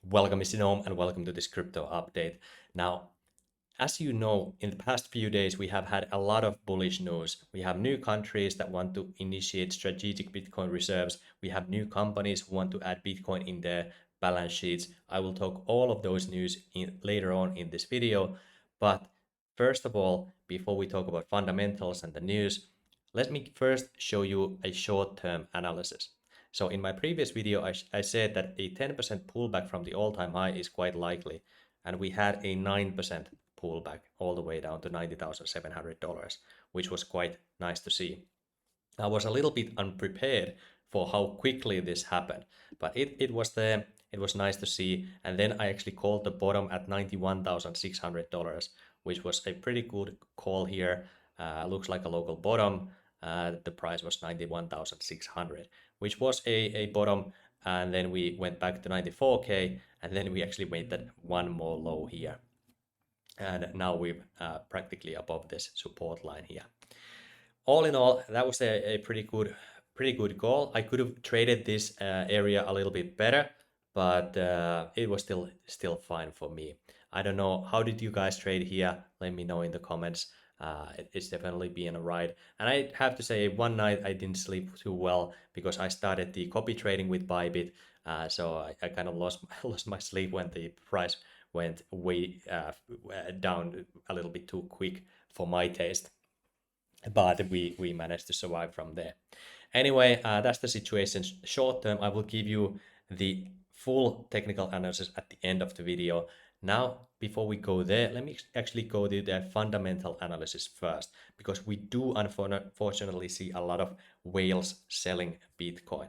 Welcome, it's Denome, and welcome to this crypto update. Now, as you know, in the past few days, we have had a lot of bullish news. We have new countries that want to initiate strategic Bitcoin reserves. We have new companies who want to add Bitcoin in their balance sheets. I will talk all of those news later on in this video. But first of all, before we talk about fundamentals and the news, let me first show you a short-term analysis. So in my previous video, I said that a 10% pullback from the all-time high is quite likely, and we had a 9% pullback all the way down to $90,700, which was quite nice to see. I was a little bit unprepared for how quickly this happened, but it was there. It was nice to see, and then I actually called the bottom at $91,600, which was a pretty good call here. Looks like a local bottom. The price was 91,600, which was a bottom, and then we went back to 94K, and then we actually made that one more low here, and now we're practically above this support line here. All in all, that was a pretty good goal. I could have traded this area a little bit better, but it was still fine for me. I don't know, how did you guys trade here? Let me know in the comments. It's definitely been a ride. And I have to say, one night I didn't sleep too well because I started the copy trading with Bybit. So I kind of lost my sleep when the price went way down a little bit too quick for my taste. But we managed to survive from there. Anyway, that's the situation. Short term, I will give you the full technical analysis at the end of the video. Now, before we go there, let me actually go to the fundamental analysis first, because we do unfortunately see a lot of whales selling Bitcoin.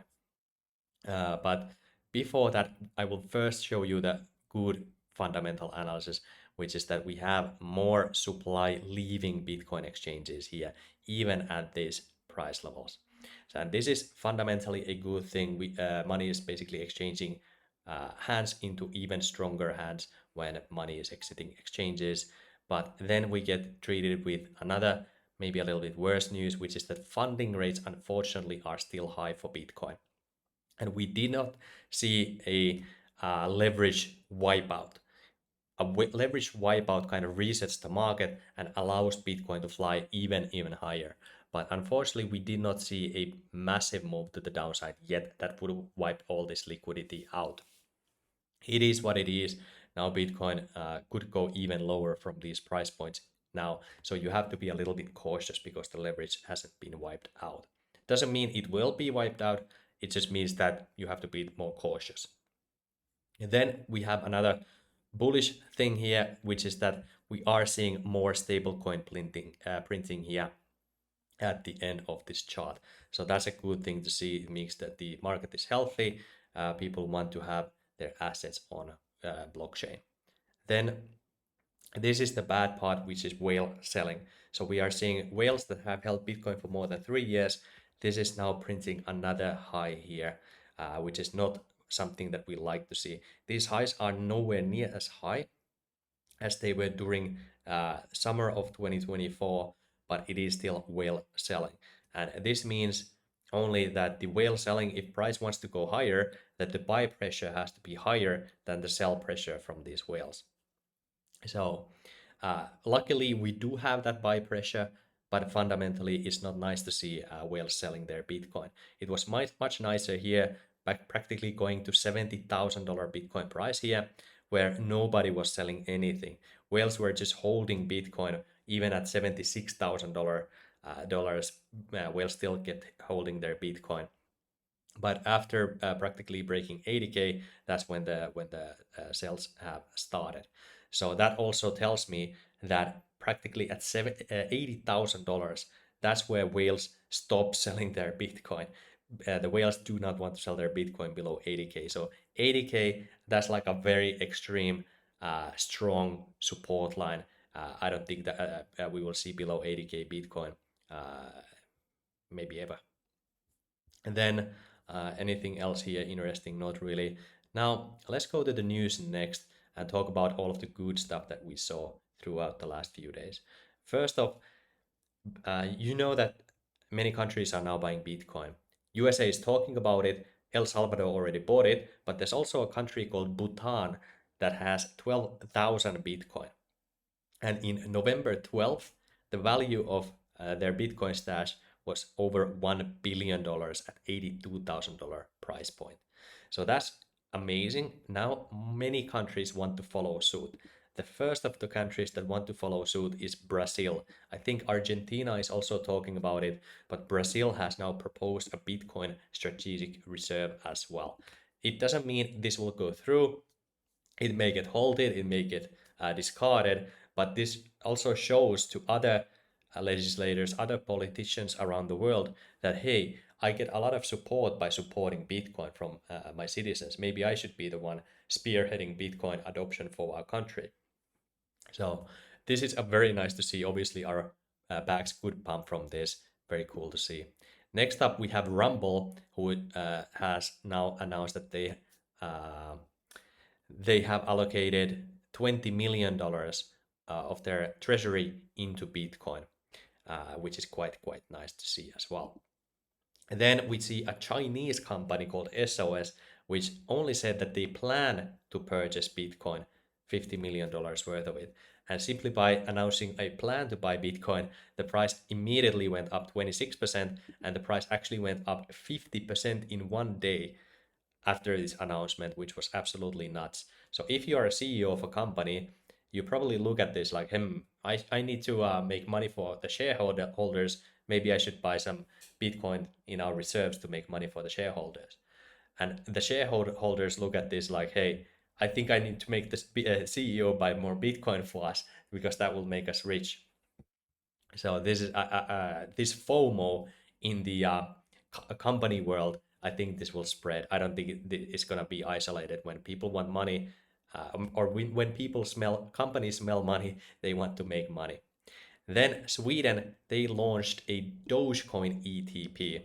But before that, I will first show you the good fundamental analysis, which is that we have more supply leaving Bitcoin exchanges here, even at these price levels. So, and this is fundamentally a good thing. Money is basically exchanging hands into even stronger hands when money is exiting exchanges. But then we get treated with another, maybe a little bit worse news, which is that funding rates, unfortunately, are still high for Bitcoin. And we did not see a leverage wipeout. Leverage wipeout kind of resets the market and allows Bitcoin to fly even higher. But unfortunately, we did not see a massive move to the downside yet that would wipe all this liquidity out. It is what it is. Now Bitcoin could go even lower from these price points now. So you have to be a little bit cautious because the leverage hasn't been wiped out. Doesn't mean it will be wiped out. It just means that you have to be more cautious. And then we have another bullish thing here, which is that we are seeing more stablecoin printing here at the end of this chart. So that's a good thing to see. It means that the market is healthy. People want to have their assets on blockchain. Then this is the bad part, which is whale selling. So we are seeing whales that have held Bitcoin for more than 3 years. This is now printing another high here, which is not something that we like to see. These highs are nowhere near as high as they were during summer of 2024, but it is still whale selling. And this means only that the whale selling, if price wants to go higher, that the buy pressure has to be higher than the sell pressure from these whales. So luckily we do have that buy pressure, but fundamentally it's not nice to see whales selling their Bitcoin. It was much nicer here, practically going to $70,000 Bitcoin price here, where nobody was selling anything. Whales were just holding Bitcoin even at $76,000. Whales still kept holding their Bitcoin. But after practically breaking 80K, that's when the sales have started. So that also tells me that practically at $80,000, that's where whales stop selling their Bitcoin. The whales do not want to sell their Bitcoin below 80K. So 80K, that's like a very extreme, strong support line. I don't think that we will see below 80K Bitcoin, maybe ever. And then anything else here interesting? Not really. Now let's go to the news next and talk about all of the good stuff that we saw throughout the last few days. First off, you know that many countries are now buying Bitcoin. USA is talking about it. El Salvador already bought it, but there's also a country called Bhutan that has 12,000 Bitcoin. And in November 12th, the value of their Bitcoin stash was over $1 billion at $82,000 price point. So that's amazing. Now, many countries want to follow suit. The first of the countries that want to follow suit is Brazil. I think Argentina is also talking about it, but Brazil has now proposed a Bitcoin strategic reserve as well. It doesn't mean this will go through. It may get halted, it may get discarded, but this also shows to other legislators, other politicians around the world that, hey, I get a lot of support by supporting Bitcoin from my citizens. Maybe I should be the one spearheading Bitcoin adoption for our country. So this is a very nice to see. Obviously, our backs could pump from this. Very cool to see. Next up, we have Rumble, who has now announced that they have allocated $20 million of their treasury into Bitcoin, which is quite nice to see as well. And then we see a Chinese company called SOS, which only said that they plan to purchase Bitcoin, $50 million worth of it. And simply by announcing a plan to buy Bitcoin, the price immediately went up 26%, and the price actually went up 50% in one day after this announcement, which was absolutely nuts. So if you are a CEO of a company, you probably look at this like, I need to make money for the shareholders. Maybe I should buy some Bitcoin in our reserves to make money for the shareholders. And the shareholders look at this like, hey, I think I need to make this CEO buy more Bitcoin for us because that will make us rich. So this is this FOMO in the company world. I think this will spread. I don't think it's gonna be isolated. When people want money, or when people smell companies smell money, they want to make money. Then Sweden, they launched a Dogecoin ETP.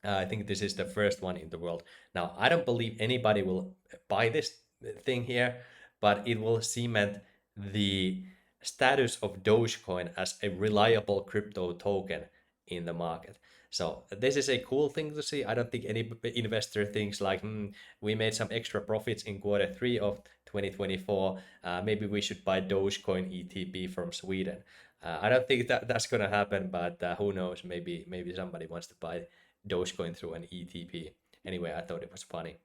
I think this is the first one in the world. Now, I don't believe anybody will buy this thing here, but it will cement the status of Dogecoin as a reliable crypto token in the market. So this is a cool thing to see. I don't think any investor thinks like, we made some extra profits in quarter 3 of 2024. Maybe we should buy Dogecoin ETP from Sweden. I don't think that's gonna happen, but who knows? Maybe somebody wants to buy Dogecoin through an ETP. Anyway, I thought it was funny.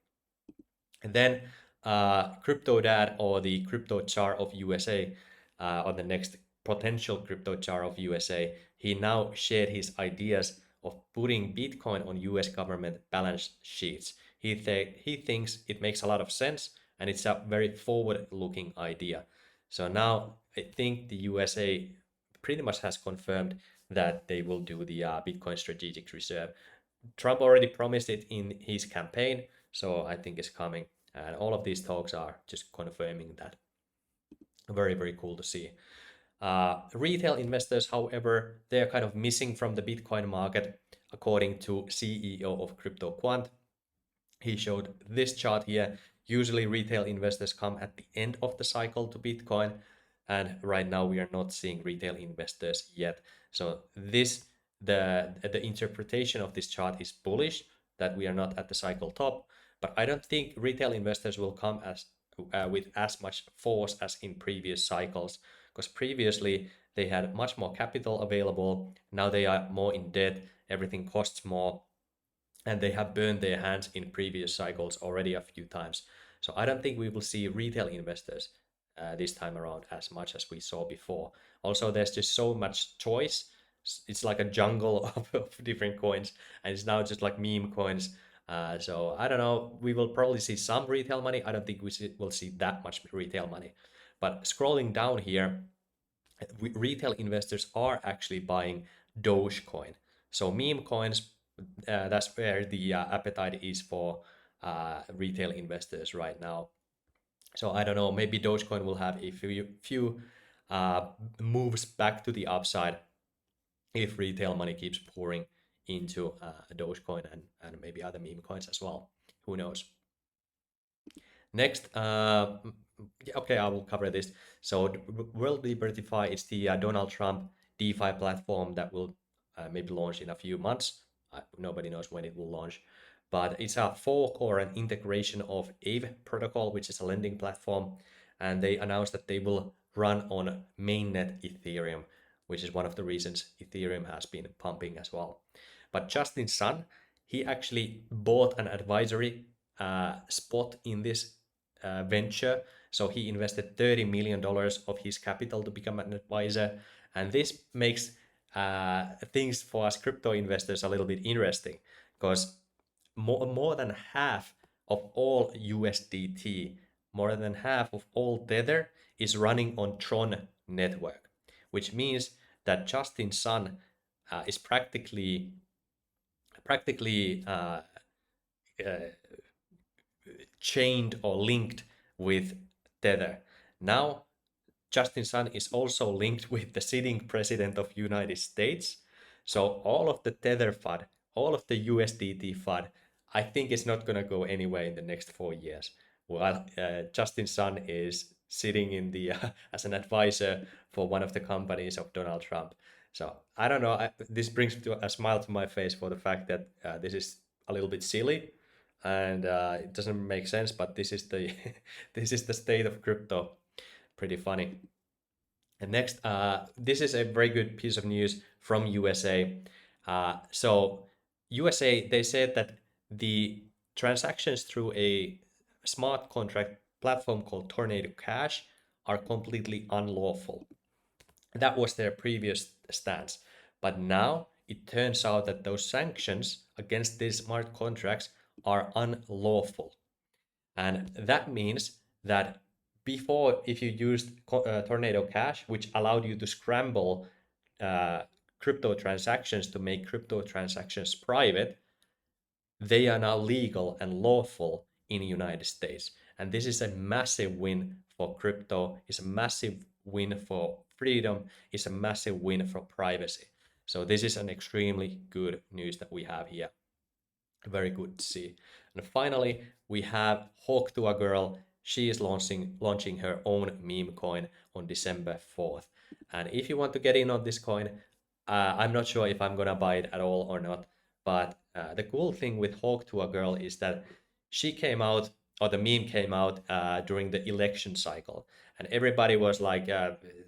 And then Crypto Dad, or the Crypto Czar of USA, on the next potential Crypto Czar of USA, he now shared his ideas of putting Bitcoin on US government balance sheets. He thinks it makes a lot of sense, and it's a very forward-looking idea. So now I think the USA pretty much has confirmed that they will do the Bitcoin strategic reserve. Trump already promised it in his campaign, so I think it's coming. And all of these talks are just confirming that. Very cool to see. Retail investors, however, they're kind of missing from the Bitcoin market, according to CEO of CryptoQuant. He showed this chart here. Usually retail investors come at the end of the cycle to Bitcoin, and right now we are not seeing retail investors yet. So the interpretation of this chart is bullish, that we are not at the cycle top, but I don't think retail investors will come as with as much force as in previous cycles, because previously they had much more capital available. Now they are more in debt, everything costs more, and they have burned their hands in previous cycles already a few times. So I don't think we will see retail investors this time around as much as we saw before. Also, there's just so much choice. It's like a jungle of different coins, and it's now just like meme coins. So I don't know. We will probably see some retail money. I don't think we'll see that much retail money. But scrolling down here, retail investors are actually buying Dogecoin. So meme coins, that's where the appetite is for retail investors right now. So I don't know, maybe Dogecoin will have a few moves back to the upside if retail money keeps pouring into Dogecoin and maybe other meme coins as well. Who knows? Next, okay, I will cover this. So World Liberty is the Donald Trump DeFi platform that will maybe launch in a few months. Nobody knows when it will launch. but it's a fork or an integration of Aave protocol, which is a lending platform, and they announced that they will run on mainnet Ethereum, which is one of the reasons Ethereum has been pumping as well. But Justin Sun, he actually bought an advisory spot in this venture. So he invested $30 million of his capital to become an advisor. And this makes things for us crypto investors a little bit interesting because more than half of all USDT, more than half of all Tether is running on Tron network, which means that Justin Sun is practically uh, chained or linked with Tether. Now, Justin Sun is also linked with the sitting president of United States. So all of the Tether FUD, all of the USDT FUD, I think it's not going to go anywhere in the next 4 years. While Justin Sun is sitting in the as an advisor for one of the companies of Donald Trump. So I don't know. This brings a smile to my face for the fact that this is a little bit silly, and it doesn't make sense. But this is the this is the state of crypto. Pretty funny. And next, this is a very good piece of news from USA. So USA, they said that the transactions through a smart contract platform called Tornado Cash are completely unlawful. That was their previous stance. But now it turns out that those sanctions against these smart contracts are unlawful. And that means that before, if you used Tornado Cash, which allowed you to scramble uh, crypto transactions to make crypto transactions private, they are now legal and lawful in the United States. And this is a massive win for crypto, it's a massive win for freedom, it's a massive win for privacy. So this is an extremely good news that we have here. Very good to see. And finally, we have Hawk to a Girl. She is launching her own meme coin on December 4th. And if you want to get in on this coin, I'm not sure if I'm gonna buy it at all or not. But the cool thing with Hawk to a Girl is that she came out, or the meme came out during the election cycle, and everybody was like,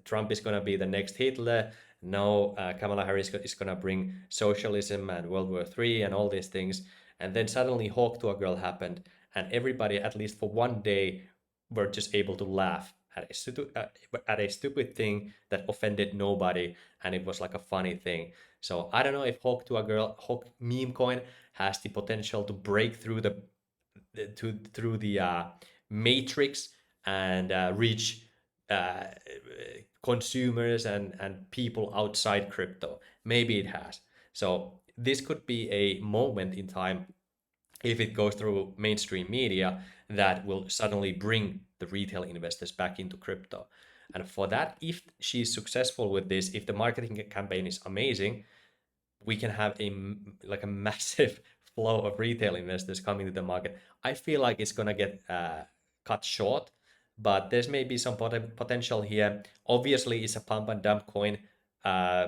Trump is gonna be the next Hitler. No, Kamala Harris is gonna bring socialism and World War III and all these things. And then suddenly Hawk to a Girl happened, and everybody, at least for one day, were just able to laugh at a stupid thing that offended nobody, and it was like a funny thing. So I don't know if Hawk to a Girl, Hawk meme coin, has the potential to break through the matrix and reach uh, consumers and people outside crypto. Maybe it has. So this could be a moment in time, if it goes through mainstream media, that will suddenly bring the retail investors back into crypto. And for that, if she's successful with this, if the marketing campaign is amazing, we can have a massive flow of retail investors coming to the market. I feel like it's gonna get cut short, but there's maybe some potential here. Obviously, it's a pump and dump coin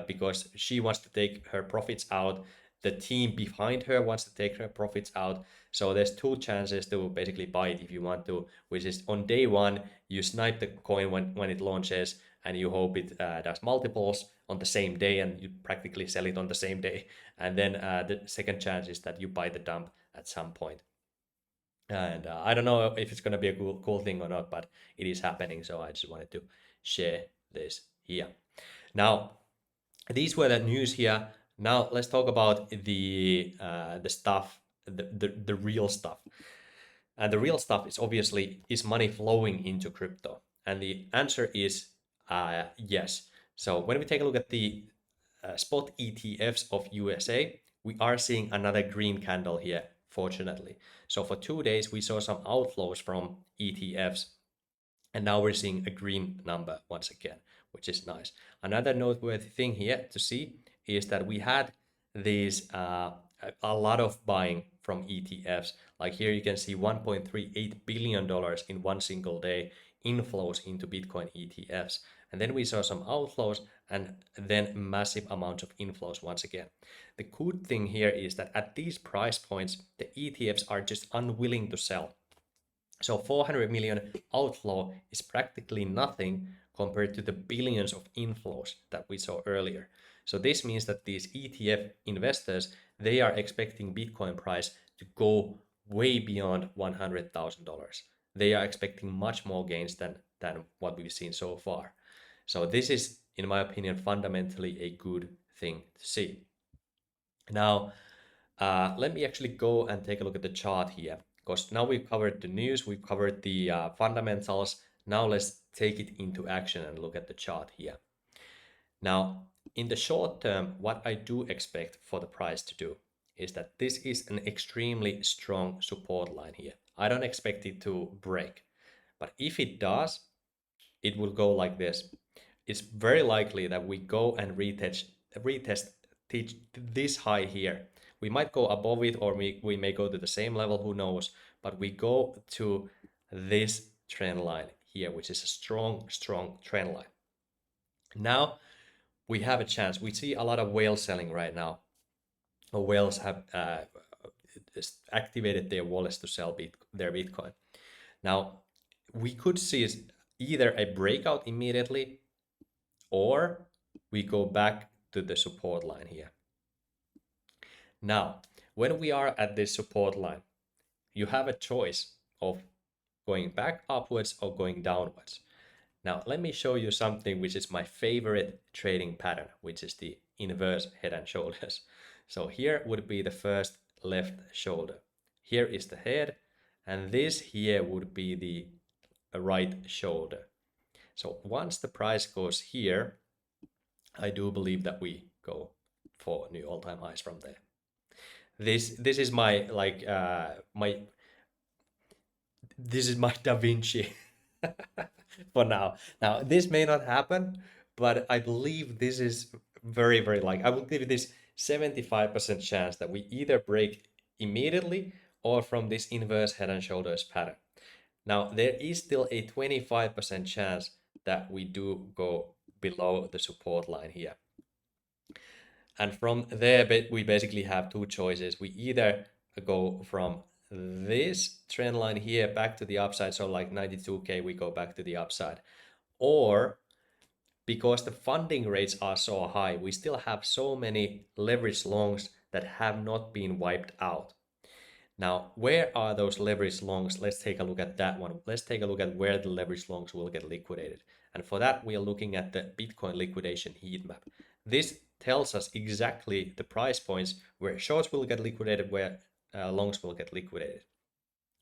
because she wants to take her profits out. The team behind her wants to take her profits out. So there's two chances to basically buy it if you want to, which is on day one, you snipe the coin when it launches, and you hope it does multiples on the same day, and you practically sell it on the same day. And then the second chance is that you buy the dump at some point. And I don't know if it's going to be a cool thing or not, but it is happening. So I just wanted to share this here. Now, these were the news here. Now let's talk about the stuff, the real stuff. And the real stuff is obviously, is money flowing into crypto? And the answer is yes. So when we take a look at the spot ETFs of USA, we are seeing another green candle here, fortunately. So for 2 days, we saw some outflows from ETFs, and now we're seeing a green number once again, which is nice. Another noteworthy thing here to see is that we had these a lot of buying from ETFs. Like here you can see $1.38 billion in one single day inflows into Bitcoin ETFs. And then we saw some outflows, and then massive amounts of inflows once again. The good thing here is that at these price points, the ETFs are just unwilling to sell. So 400 million outflow is practically nothing compared to the billions of inflows that we saw earlier. So this means that these ETF investors, they are expecting Bitcoin price to go way beyond $100,000. They are expecting much more gains than what we've seen so far. So this is, in my opinion, fundamentally a good thing to see. Now, let me actually go and take a look at the chart here, because now we've covered the news, we've covered the fundamentals. Now let's take it into action and look at the chart here. Now, in the short term, what I do expect for the price to do is that this is an extremely strong support line here. I don't expect it to break, but if it does, it will go like this. It's very likely that we go and retest this high here. We might go above it, or we may go to the same level, who knows, but we go to this trend line here, which is a strong trend line. Now we have a chance. We see a lot of whale selling right now. Whales have activated their wallets to sell their Bitcoin. Now we could see either a breakout immediately, or we go back to the support line here. Now, when we are at this support line, you have a choice of going back upwards or going downwards. Now, let me show you something which is my favorite trading pattern, which is the inverse head and shoulders. So here would be the first left shoulder. Here is the head, and this here would be the right shoulder. So once the price goes here, I do believe that we go for new all-time highs from there. This is my this is my Da Vinci for now. Now this may not happen, but I believe this is very I will give this 75% chance that we either break immediately or from this inverse head and shoulders pattern. Now there is still a 25% chance that we do go below the support line here. And from there, we basically have two choices. We either go from this trend line here back to the upside, so like 92K, we go back to the upside. Or because the funding rates are so high, we still have so many leverage longs that have not been wiped out. Now, where are those leverage longs? Let's take a look at that one. Let's take a look at where the leverage longs will get liquidated. And for that, we are looking at the Bitcoin liquidation heat map. This tells us exactly the price points where shorts will get liquidated, where longs will get liquidated.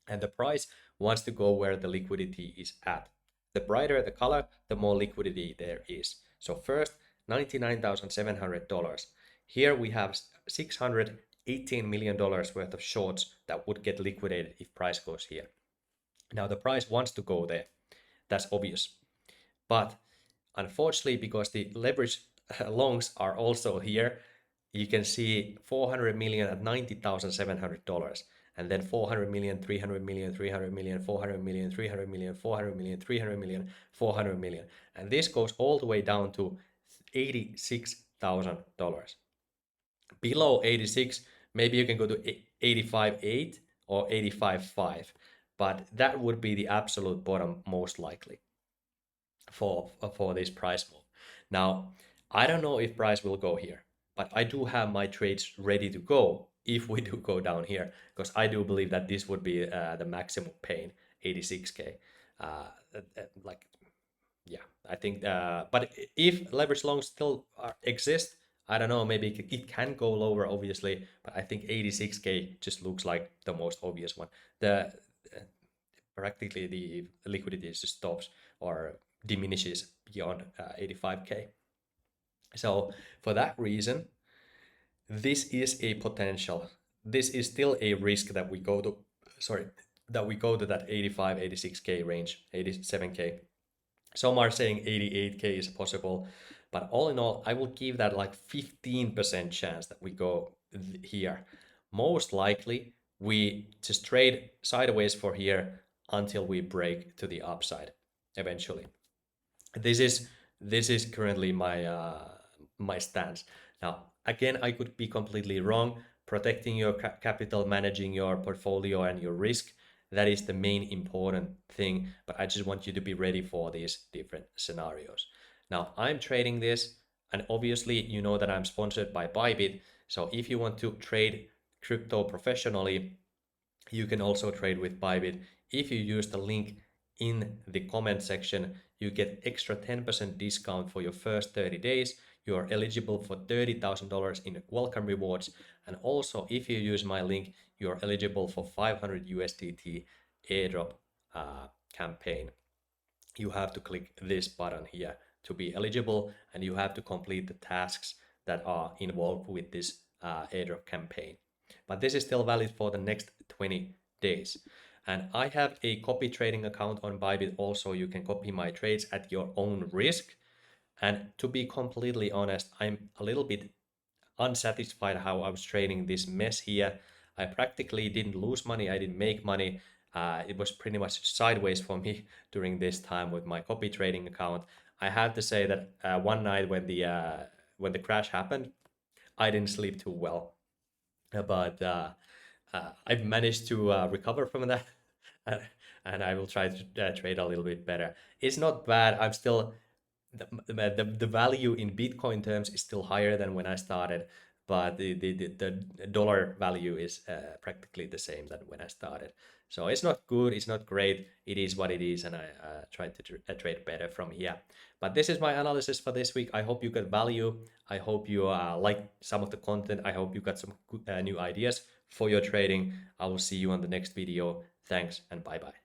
And the price wants to go where the liquidity is at. The brighter the color, the more liquidity there is. So first, $99,700. Here we have $618 million worth of shorts that would get liquidated if price goes here. Now the price wants to go there. That's obvious. But unfortunately, because the leverage longs are also here, you can see 400 million at $90,700, and then 400 million, 300 million, 300 million, 400 million, 300 million, 400 million, 300 million, 400 million. And this goes all the way down to $86,000. Below 86, maybe you can go to 85.8 or 85.5, but that would be the absolute bottom most likely for this price move. Now, I don't know if price will go here, but I do have my trades ready to go if we do go down here, because I do believe that this would be the maximum pain, 86K. Yeah, I think, but if leverage longs still exist, I don't know, maybe it can go lower, obviously, but I think 86K just looks like the most obvious one. Practically the liquidity just stops or diminishes beyond 85K. So for that reason, this is a potential. This is still a risk that we go to, that 85, 86K range, 87K. Some are saying 88K is possible, but all in all, I will give that like 15% chance that we go here. Most likely, we just trade sideways for here until we break to the upside eventually. This is This is currently my stance. Now, again, I could be completely wrong. Protecting your capital, managing your portfolio and your risk, that is the main important thing. But I just want you to be ready for these different scenarios. Now, I'm trading this, and obviously, you know that I'm sponsored by Bybit. So if you want to trade crypto professionally, you can also trade with Bybit. If you use the link in the comment section, you get extra 10% discount for your first 30 days. You are eligible for $30,000 in welcome rewards. And also, if you use my link, you are eligible for 500 USDT airdrop campaign. You have to click this button here to be eligible, and you have to complete the tasks that are involved with this airdrop campaign. But this is still valid for the next 20 days. And I have a copy trading account on Bybit also. You can copy my trades at your own risk. And to be completely honest, I'm a little bit unsatisfied how I was trading this mess here. I practically didn't lose money. I didn't make money. It was pretty much sideways for me during this time with my copy trading account. I have to say that one night when the crash happened, I didn't sleep too well, but I've managed to recover from that, and I will try to trade a little bit better. It's not bad. I'm still the value in Bitcoin terms is still higher than when I started, but the dollar value is practically the same than when I started. So it's not good, it's not great, it is what it is, and I try to trade better from here. But this is my analysis for this week. I hope you got value. I hope you like some of the content. I hope you got some new ideas for your trading. I will see you on the next video. Thanks and bye bye.